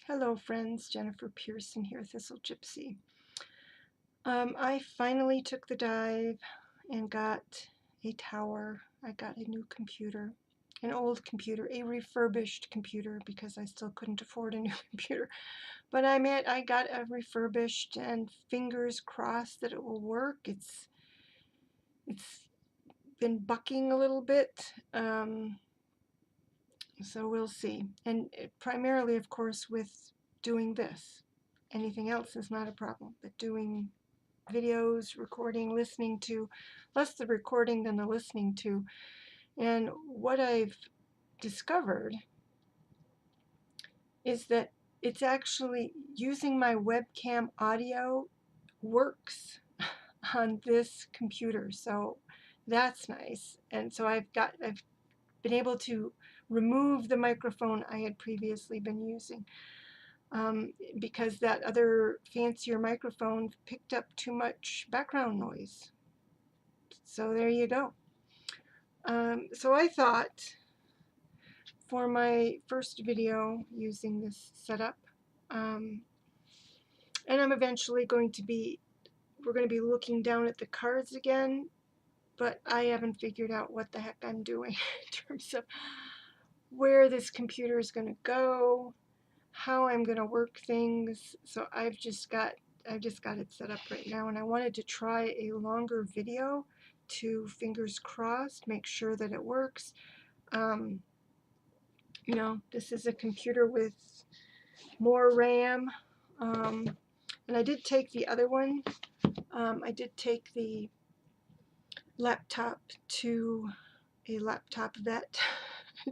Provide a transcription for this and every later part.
Hello friends, Jennifer Pearson here, Thistle Gypsy. I finally took the dive and got a tower. I got a new computer, an old computer, a refurbished computer because I still couldn't afford a new computer. But I got a refurbished and fingers crossed that it will work. It's been bucking a little bit. So we'll see. And primarily, of course, with doing this. Anything else is not a problem, but doing videos, recording, listening to, less the recording than the listening to. And what I've discovered is that it's actually using my webcam audio works on this computer. So that's nice. And so I've been able to remove the microphone I had previously been using because that other fancier microphone picked up too much background noise. So there you go. So I thought for my first video using this setup, and I'm eventually we're going to be looking down at the cards again, but I haven't figured out what the heck I'm doing in terms of where this computer is going to go, how I'm going to work things. So I've just got it set up right now, and I wanted to try a longer video to, fingers crossed, make sure that it works. You know, this is a computer with more RAM, and I did take the other one. I did take the laptop to a laptop vet,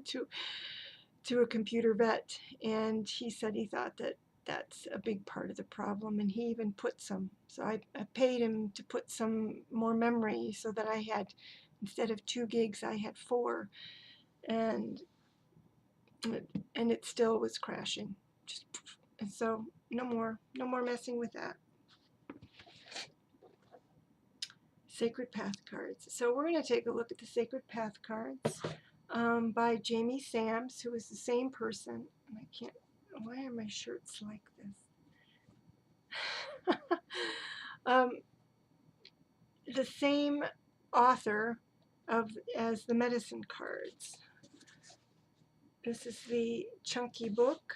to a computer vet, and he said he thought that that's a big part of the problem, and he even put some. So I paid him to put some more memory so that I had, instead of 2 gigs, I had 4, and it still was crashing. And so no more messing with that. Sacred Path cards. So we're going to take a look at the Sacred Path cards by Jamie Sams, who is the same person. And I can't, why are my shirts like this? The same author as the medicine cards. This is the chunky book,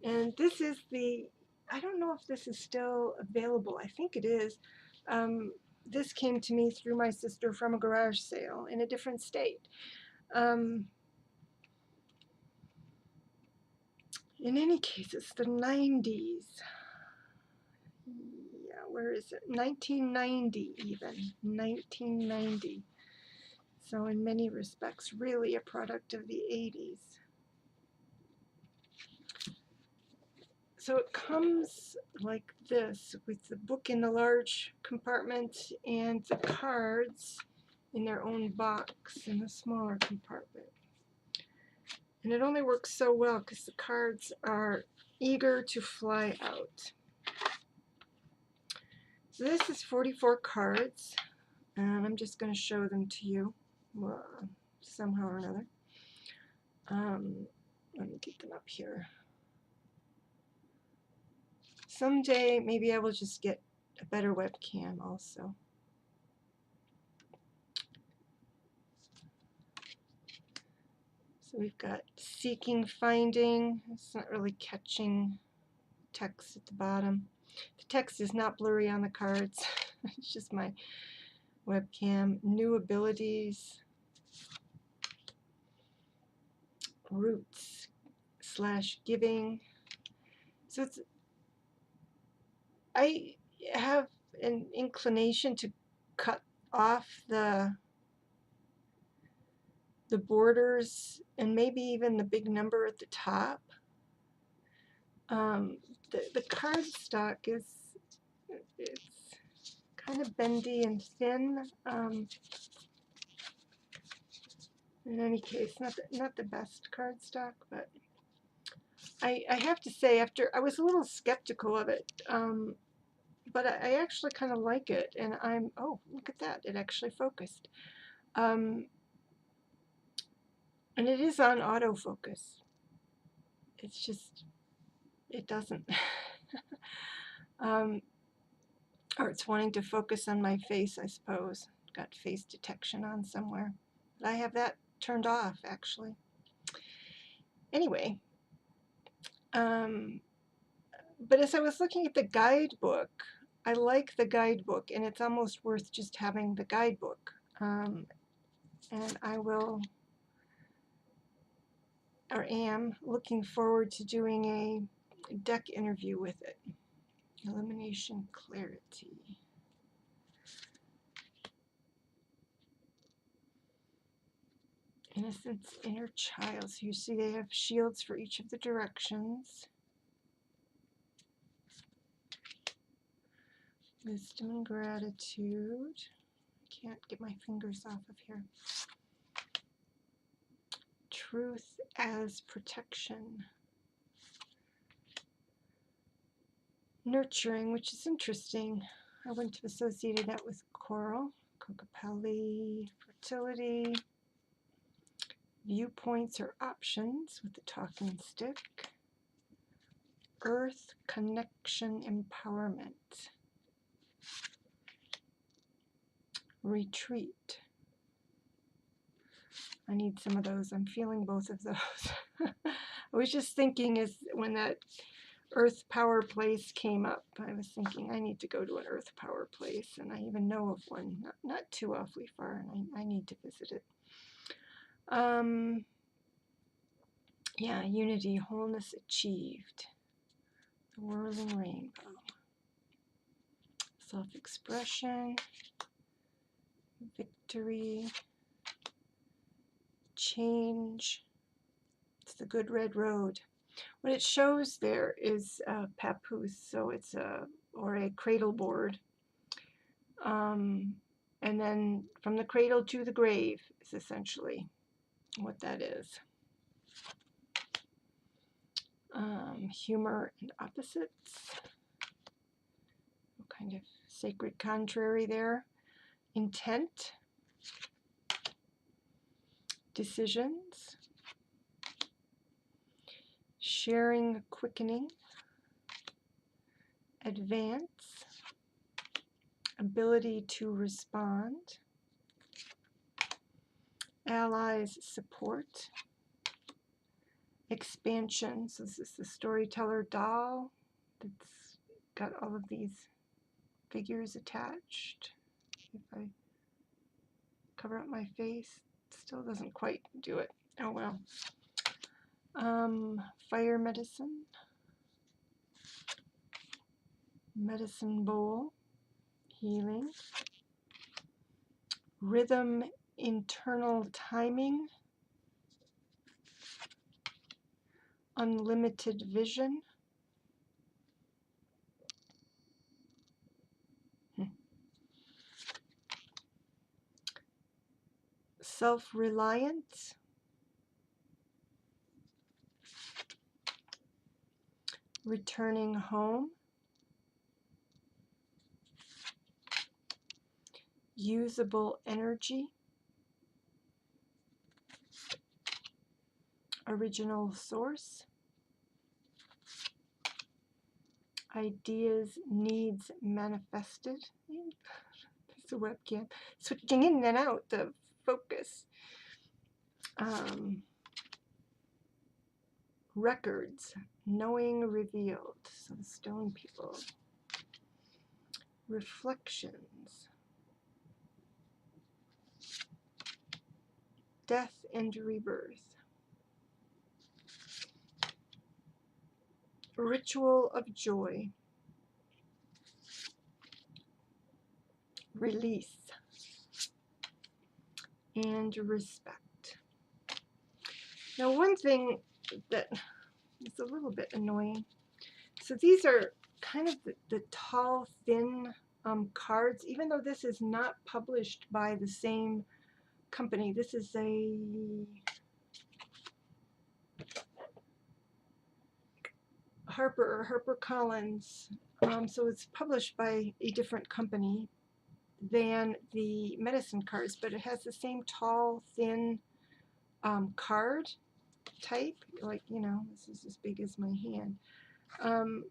and this is the, I don't know if this is still available. I think it is. This came to me through my sister from a garage sale in a different state. In any case, it's the 90s. Yeah, where is it? 1990 even. 1990. So in many respects, really a product of the 80s. So it comes like this, with the book in the large compartment and the cards in their own box in the smaller compartment. And it only works so well because the cards are eager to fly out. So this is 44 cards, and I'm just going to show them to you somehow or another. Let me get them up here. Someday, maybe I will just get a better webcam also. So we've got seeking, finding. It's not really catching text at the bottom. The text is not blurry on the cards. It's just my webcam. New abilities. Roots / giving. So it's, I have an inclination to cut off the borders and maybe even the big number at the top. The cardstock is, it's kind of bendy and thin. In any case, not the best cardstock, but I have to say, after I was a little skeptical of it, but I actually kind of like it, and oh, look at that, it actually focused. And it is on autofocus. It's just it doesn't. Or it's wanting to focus on my face, I suppose. Got face detection on somewhere. But I have that turned off, actually. Anyway, but as I was looking at the guidebook, I like the guidebook, and it's almost worth just having the guidebook. And I will, or am, looking forward to doing a deck interview with it. Elimination Clarity. Innocence, Inner Child. So you see they have shields for each of the directions. Wisdom and Gratitude. I can't get my fingers off of here. Truth as Protection. Nurturing, which is interesting. I wouldn't have associated that with coral. Kokopelli, Fertility. Viewpoints or options with the talking stick. Earth Connection Empowerment. Retreat. I need some of those. I'm feeling both of those. I was just thinking, is when that Earth Power place came up, I was thinking I need to go to an Earth Power place, and I even know of one, not too awfully far, and I need to visit it. Yeah, Unity, Wholeness Achieved. The Whirling Rainbow. Self-expression. Victory. Change. It's the Good Red Road. What it shows there is a papoose, so it's a cradle board. And then from the cradle to the grave is essentially what that is. Humor and opposites. What kind of sacred contrary there? Intent. Decisions. Sharing, quickening. Advance. Ability to respond. Allies, support. Expansion. So this is the storyteller doll that's got all of these figures attached. If I cover up my face, it still doesn't quite do it. Oh well. Fire medicine. Medicine bowl. Healing. Rhythm, internal timing. Unlimited vision. Self-reliance. Returning home. Usable energy. Original source. Ideas, needs manifested. It's a webcam. Switching in and out the focus. Records, knowing revealed. So the stone people. Reflections. Death and rebirth. Ritual of joy. Release. And respect. Now one thing that is a little bit annoying. So these are kind of the tall, thin cards, even though this is not published by the same company. This is a HarperCollins, so it's published by a different company than the medicine cards, but it has the same tall, thin card type, like, you know, this is as big as my hand. And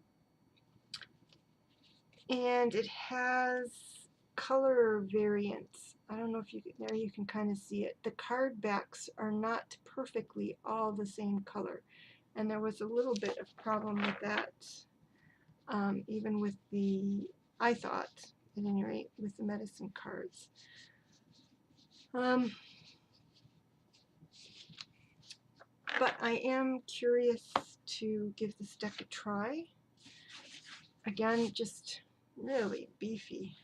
it has color variants. I don't know if you can, there you can kind of see it. The card backs are not perfectly all the same color, and there was a little bit of problem with that, even with the, I thought, at any rate, with the medicine cards. But I am curious to give this deck a try. Again, just really beefy.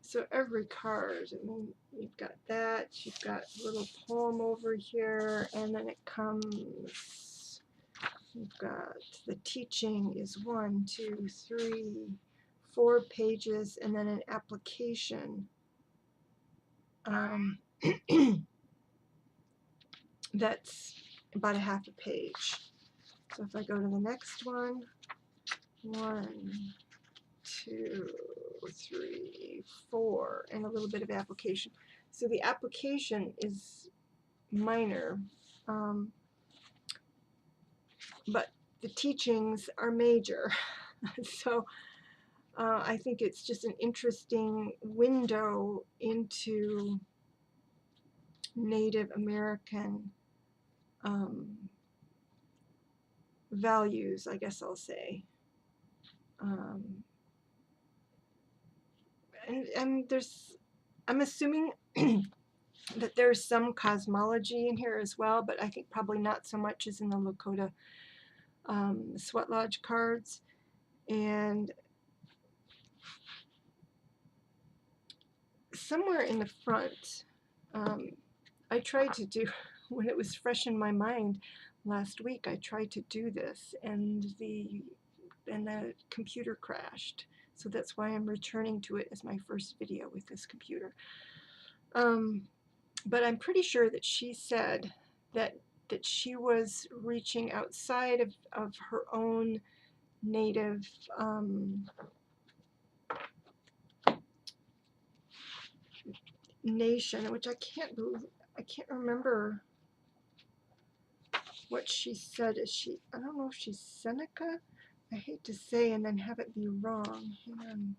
So every card, I mean, you've got that, you've got a little poem over here, and then it comes, you've got the teaching is 1, 2, 3, 4 pages, and then an application. That's about a half a page. So if I go to the next one, 1, 2, 3, 4, and a little bit of application. So the application is minor, but the teachings are major. So I think it's just an interesting window into Native American values, I guess I'll say. And there's, I'm assuming that there's some cosmology in here as well, but I think probably not so much as in the Lakota Sweat Lodge cards. And somewhere in the front, I tried to do, when it was fresh in my mind last week, I tried to do this, and the computer crashed. So that's why I'm returning to it as my first video with this computer. But I'm pretty sure that she said that she was reaching outside of her own native nation, which I can't remember what she said. Is she, I don't know if she's Seneca. I hate to say and then have it be wrong. Hang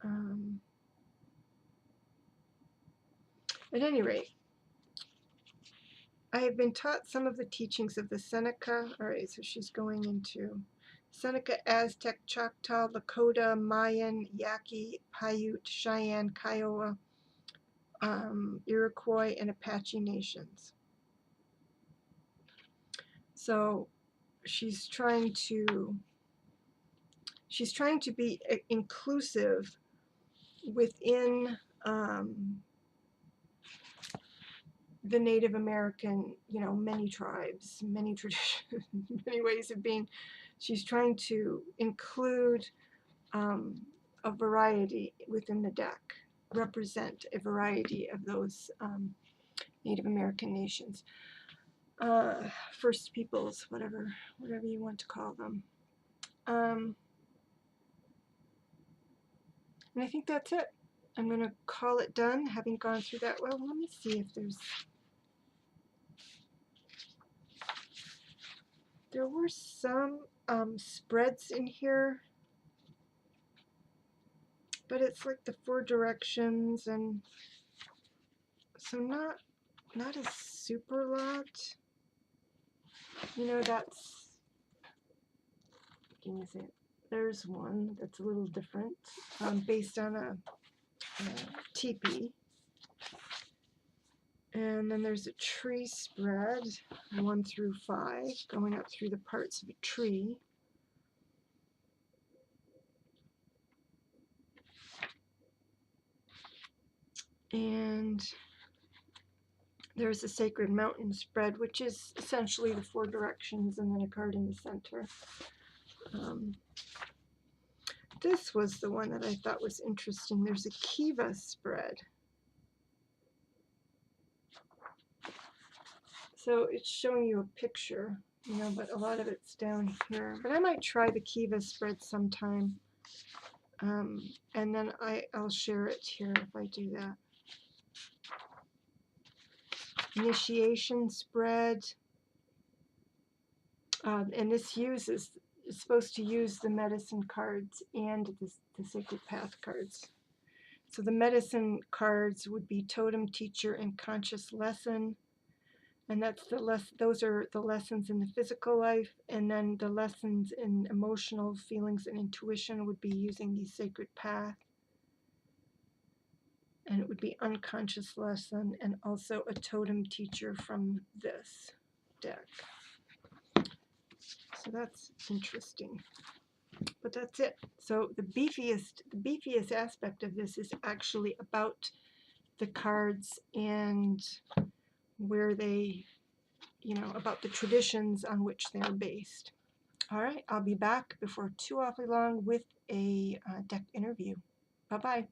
on. At any rate, I have been taught some of the teachings of the Seneca. All right, so she's going into Seneca, Aztec, Choctaw, Lakota, Mayan, Yaqui, Paiute, Cheyenne, Kiowa, Iroquois, and Apache nations. So she's trying to be inclusive within the Native American, many tribes, many traditions, many ways of being. She's trying to include a variety within the deck, represent a variety of those Native American nations, First Peoples, whatever you want to call them. And I think that's it. I'm going to call it done, having gone through that. Well, let me see if there were some spreads in here, but it's like the 4 directions, and so not a super lot. That's, give me a second. There's one that's a little different, based on a teepee. And then there's a tree spread, 1 through 5, going up through the parts of a tree. And there's a Sacred Mountain spread, which is essentially the 4 directions and then a card in the center. This was the one that I thought was interesting. There's a Kiva spread. So it's showing you a picture, but a lot of it's down here. But I might try the Kiva spread sometime. And then I'll share it here if I do that. initiation spread. And this is supposed to use the medicine cards and the Sacred Path cards. So the medicine cards would be Totem, Teacher, and Conscious Lesson. And those are the lessons in the physical life, and then the lessons in emotional feelings and intuition would be using the Sacred Path. And it would be Unconscious Lesson and also a Totem Teacher from this deck. So that's interesting. But that's it. So the beefiest aspect of this is actually about the cards and where they, about the traditions on which they're based. All right, I'll be back before too awfully long with a deck interview. Bye-bye.